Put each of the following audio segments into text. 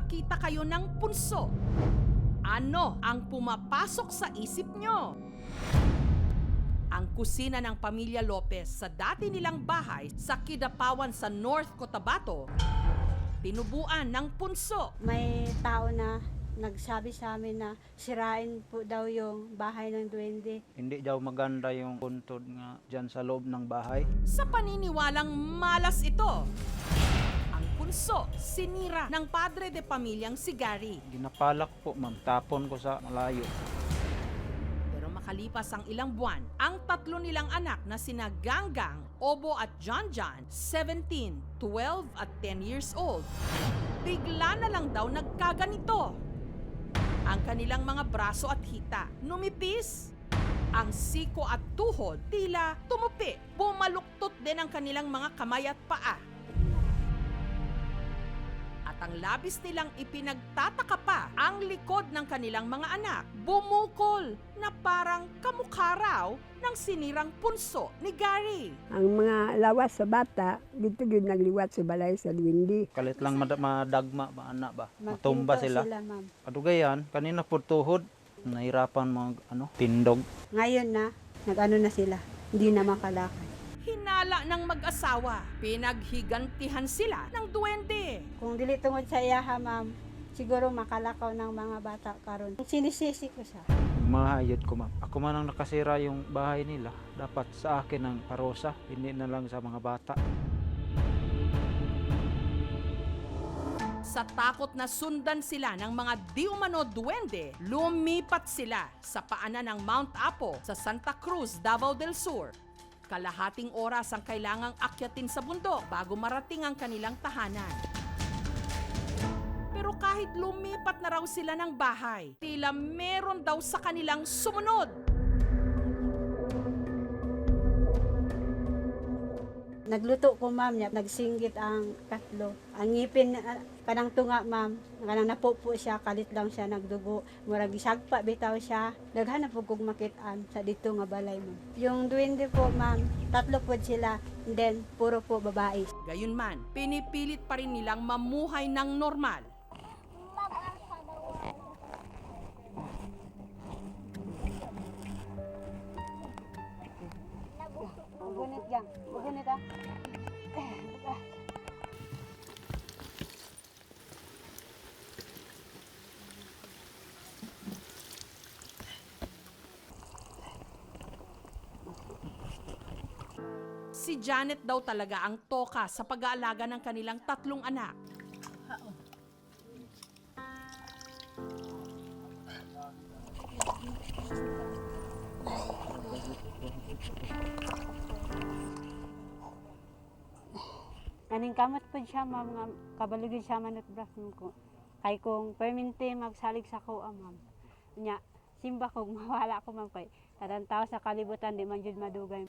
makakita kayo ng punso, ano ang pumapasok sa isip nyo? Ang kusina ng pamilya Lopez sa dati nilang bahay sa Kidapawan sa North Cotabato, tinubuan ng punso. May tao na nagsabi sa amin na sirain po daw yung bahay ng duwende. Hindi daw maganda yung puntod nga dyan sa loob ng bahay. Sa paniniwalang malas ito, ang punso sinira ng padre de pamilyang si Gary. Ginapalak po ma'am, tapon ko sa malayo. Pero makalipas ang ilang buwan, ang tatlo nilang anak na sina Ganggang, Obo at John John, 17, 12 at 10 years old, bigla na lang daw nagkaganito. Ang kanilang mga braso at hita numipis. Ang siko at tuhod tila tumupi. Bumaluktot din ang kanilang mga kamay at paa. At ang labis nilang ipinagtataka pa ang likod ng kanilang mga anak. Bumukol na parang kamukha raw ng sinirang punso ni Gary. Ang mga lawas sa bata, dito yun nagliwat sa balay sa duwende. Kalit lang madagma ba anak ba? Magpinto Matumba sila. ma'am. Adugayan, kanina po tuhod, nahirapan mag tindog. Ngayon na, nag-ano na sila, hindi na makalakad. Hinala ng mag-asawa, pinaghigantihan sila ng duwende. Kung dili tungod sa iyaha, ma'am, siguro makalakaw ng mga bata karon. Sinisisi ko siya. Mahayod ko ma'am. Ako man ang nakasira yung bahay nila. Dapat sa akin ang parusa, hindi na lang sa mga bata. Sa takot na sundan sila ng mga di umano duwende, lumipat sila sa paanan ng Mount Apo sa Santa Cruz, Davao del Sur. Kalahating oras ang kailangang akyatin sa bundok bago marating ang kanilang tahanan. Pero kahit lumipat na raw sila ng bahay, tila meron daw sa kanilang sumunod. Nagluto ko, ma'am, niya, nagsinggit ang tatlo. Ang ngipin, kanang tunga, ma'am, kanang napupo siya, kalit lang siya, nagdugo. Murag isagpa, bitaw siya. Naghanap po kong makitaan sa dito nga balay mo. Yung duwende po, ma'am, tatlo po sila, and then puro po babae. Gayunman, pinipilit pa rin nilang mamuhay ng normal. Bugunit gang, bugunit ah. Si Janet daw talaga ang toka sa pag-aalaga ng kanilang tatlong anak. Kaning kamot po siya, ma'am, nga kabalugin siya manot brasin ko. Kay kung perminti magsalig sa ko, ma'am. Nya, simba kong mawala ko, ma'am, kay kadang tao sa kalibutan, di man jud madugay.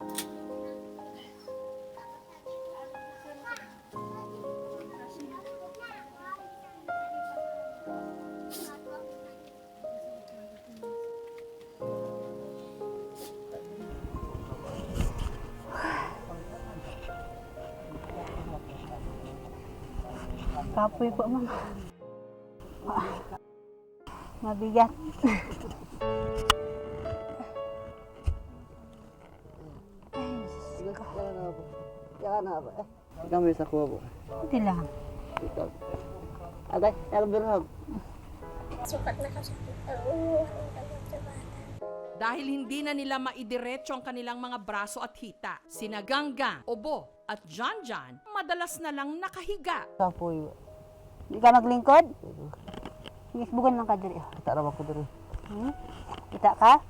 Kapoy po, ma'am. Mabigat. Kami sa kuha po. Hindi lang. Agay, nagabirhag. Dahil hindi na nila maidiretso ang kanilang mga braso at hita, sina Ganggang, Obo at John John madalas na lang nakahiga. Kapoy. Di ka maglingkod? Isbugan lang ka diri. Kita na ako diri. Kita ka?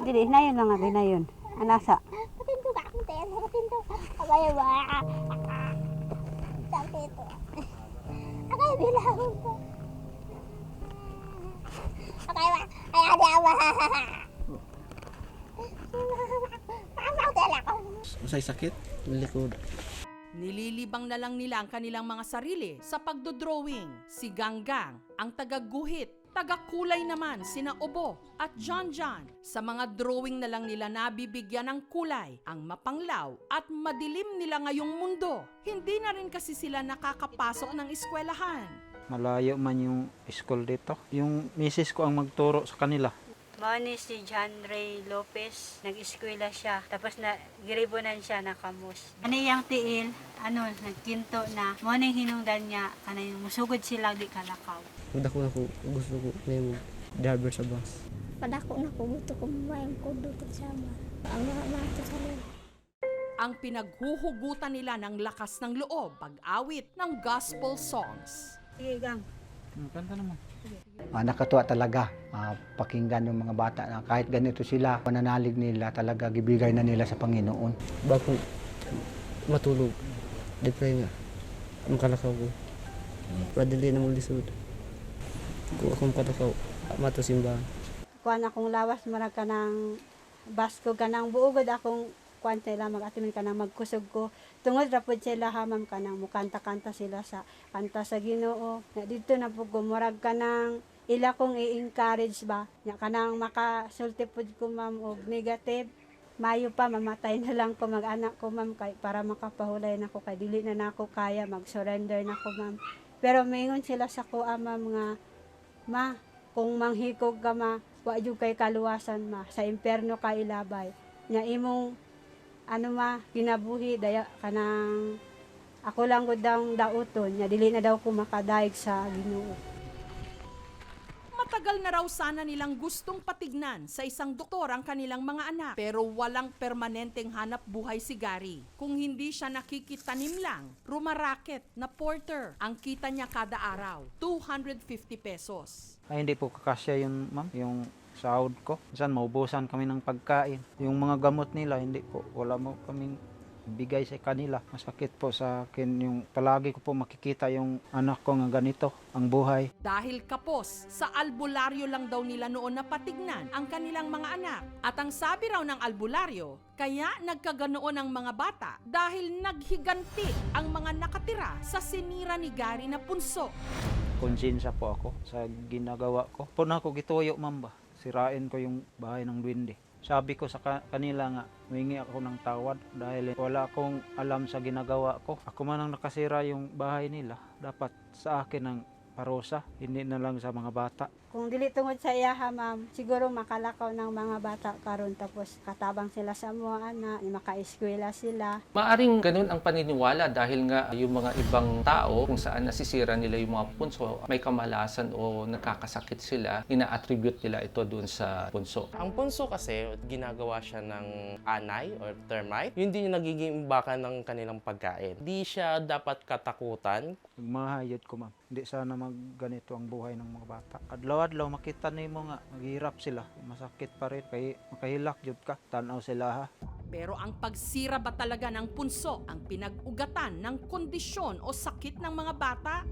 Dili, hinayon lang nga, hinayon. Anasa? Patinto ka akong tayo, patinto ka. Abaya ba? Sakit ito. Akay bilang ko. Akay ba? Ay, ada ba? Mama, tala ko. Usay sakit? Likod. Nililibang na lang nila ang kanilang mga sarili sa pagdodrawing. Si Ganggang ang tagaguhit Taga-kulay naman sina Obo at John John. Sa mga drawing na lang nila nabibigyan ng kulay ang mapanglaw at madilim nila ngayong mundo. Hindi na rin kasi sila nakakapasok ng eskwelahan. Malayo man yung school dito. Yung misis ko ang magturo sa kanila. Mao ni si John Ray Lopez, nag-eskwela siya, tapos na giribonan siya na kamus. Ano yung tiil, nagkinto na, mao ning hinungdan niya, kanang musugod sila di kalakaw. Dako na ko, gusto ko na yung driver sa bus. Padako na ko, gusto ko mamayang ko dito sa ama. Ang mga bata sa loob. Ang pinaghuhugutan nila ng lakas ng loob pag-awit ng gospel songs. Sige, gang. Kanta naman. Nakatuwa talaga pakinggan yung mga bata na kahit ganito sila, pananalig nila talaga gibigay na nila sa Panginoon. Bago matulog, di-pray nga. Makalakaw ko. Padali na mong lisod. Kung akong kalakaw, mato simbahan. Kuan akong lawas, marag ka ng basko ka ng buugod akong kuan sila, mag-atimin ka ng magkusog ko. Tungod rapod sila hamam ka ng mukanta-kanta sila sa kanta sa Ginoo. Na dito na po gumurag ka ng ila kong i-encourage ba. Nya ka nang makasulti po ko ma'am og negative. Mayo pa, mamatay na lang ko, mag-anak ko ma'am kay, para makapahulay na ko kay dili na nako kaya, mag-surrender na ko ma'am. Pero maingon sila sa kuha ma'am nga, ma, kung manghikog ka ma, wa jud kay kaluwasan ma, sa impierno ka ilabay. Nya imong ginabuhi daya kanang ako lang gud daw dauton, nya dili na daw ko makadaig sa Ginoo. Matagal na raw sana nilang gustong patignan sa isang doktor ang kanilang mga anak, pero walang permanenteng hanap buhay si Gary. Kung hindi siya nakikitanim lang, rumaraket na porter. Ang kita niya kada araw, 250 pesos. Ay, hindi po kakasya yun, ma'am. Yung sahod ko. Minsan maubusan kami ng pagkain. Yung mga gamot nila, hindi po. Wala mo kaming bigay sa kanila. Masakit po sa akin yung palagi ko po makikita yung anak ko nga ganito, ang buhay. Dahil kapos, sa albularyo lang daw nila noon napatignan ang kanilang mga anak. At ang sabi raw ng albularyo, kaya nagkaganoon ang mga bata dahil naghiganti ang mga nakatira sa sinira ni Gary na punso. Konsensya po ako sa ginagawa ko. Po na ako gituyo, ma'am ba? Sirain ko yung bahay ng duwende. Sabi ko sa kanila nga, humingi ako ng tawad dahil wala akong alam sa ginagawa ko. Ako man ang nakasira yung bahay nila. Dapat sa akin ang parusa, hindi na lang sa mga bata. Kung dili tungod sa iyaha ma'am, siguro makalakaw ng mga bata karon tapos katabang sila sa mga anak, makaeskwela sila. Maaring ganun ang paniniwala dahil nga yung mga ibang tao kung saan nasisira nila yung mga punso, may kamalasan o nakakasakit sila, ina-attribute nila ito dun sa punso. Ang punso kasi, ginagawa siya ng anay or termite. Yun din yung nagiging imbakan ng kanilang pagkain. Di siya dapat katakutan. Mahayod ko, ma'am. Hindi sana magganito ang buhay ng mga bata. Adlaw-adlaw makita nimo nga maghirap sila. Masakit pa rin kay makahilak jud ka. Tanaw sila ha. Pero ang pagsira ba talaga ng punso ang pinag-ugatan ng kondisyon o sakit ng mga bata?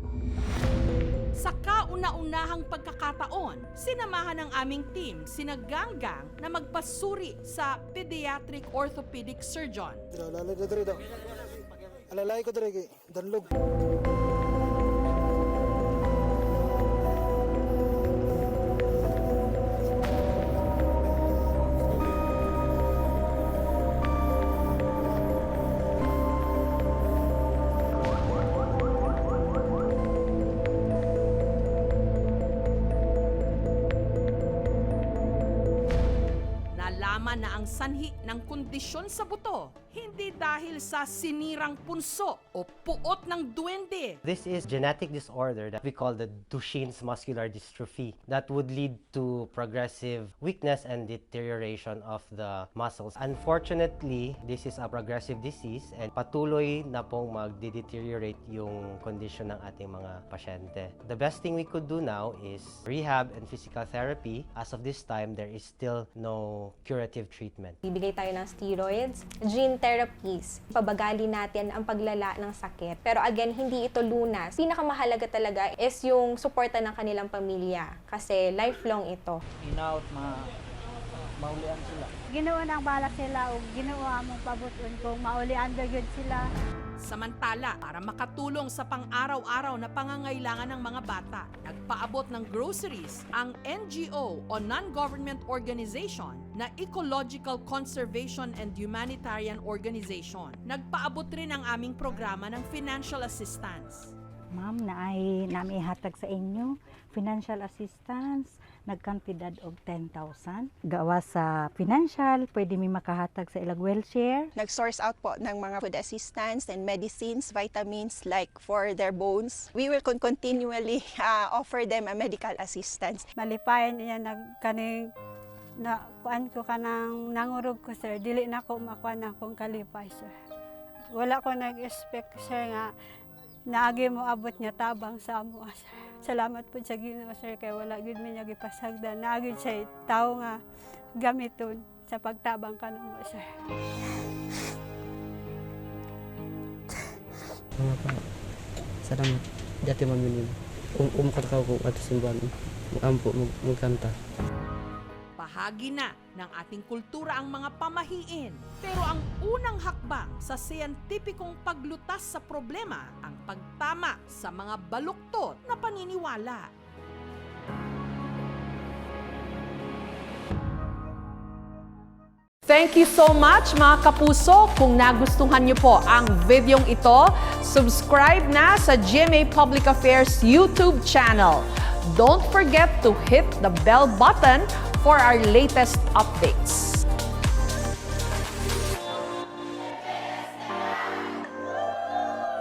Sa kauna-unahang pagkakataon, sinamahan ng aming team sina Ganggang na magpasuri sa pediatric orthopedic surgeon. Alalay ko diri danlog. Nalaman na ang sanhi ng kondisyon sa buto, hindi dahil sa sinirang punso o puot ng duwende. This is genetic disorder that we call the Duchenne's muscular dystrophy that would lead to progressive weakness and deterioration of the muscles. Unfortunately, this is a progressive disease and patuloy na pong mag-deteriorate yung condition ng ating mga pasyente. The best thing we could do now is rehab and physical therapy. As of this time, there is still no curative treatment. Bibigay tayo ng steroids, gene therapies. Pabagali natin ang paglala ng sakit. Pero again, hindi ito lunas. Pinakamahalaga talaga is yung suporta ng kanilang pamilya kasi lifelong ito. Inaut maulian sila. Ginoo nang bala sila o Ginoo among pabuton kung maulian gyud sila. Samantala, para makatulong sa pang-araw-araw na pangangailangan ng mga bata, nagpaabot ng groceries ang NGO o non-government organization na Ecological Conservation and Humanitarian Organization. Nagpaabot rin ang aming programa ng financial assistance. Ma'am, naami hatag sa inyo financial assistance, nagkantidad og 10,000. Gawa sa financial, pwede mi makahatag sa ilang wheelchair. Nag-source out po ng mga food assistance and medicines, vitamins like for their bones. We will continually offer them a medical assistance. Malipayan niya nagkaning na kuan ko kanang nangurog ko sir, dili na ko makuha na akong kalipay sir. Wala ko nag-expect sir nga naagi mo abot niya tabang sa amo sir. Salamat po sa Ginoo sir kay wala gid mi niya gipasagdan. Naagi siya tao nga gamiton sa pagtabang kanimo sir. Mga pa, salamat. Dati maminin. Kalakaw ko ato simbahan. Mag-ampo, magkanta. Bahagi na ng ating kultura ang mga pamahiin. Pero ang unang hakbang sa siyentipikong paglutas sa problema, ang pagtama sa mga baluktot na paniniwala. Thank you so much mga kapuso. Kung nagustuhan niyo po ang videong ito, subscribe na sa GMA Public Affairs YouTube channel. Don't forget to hit the bell button for our latest updates.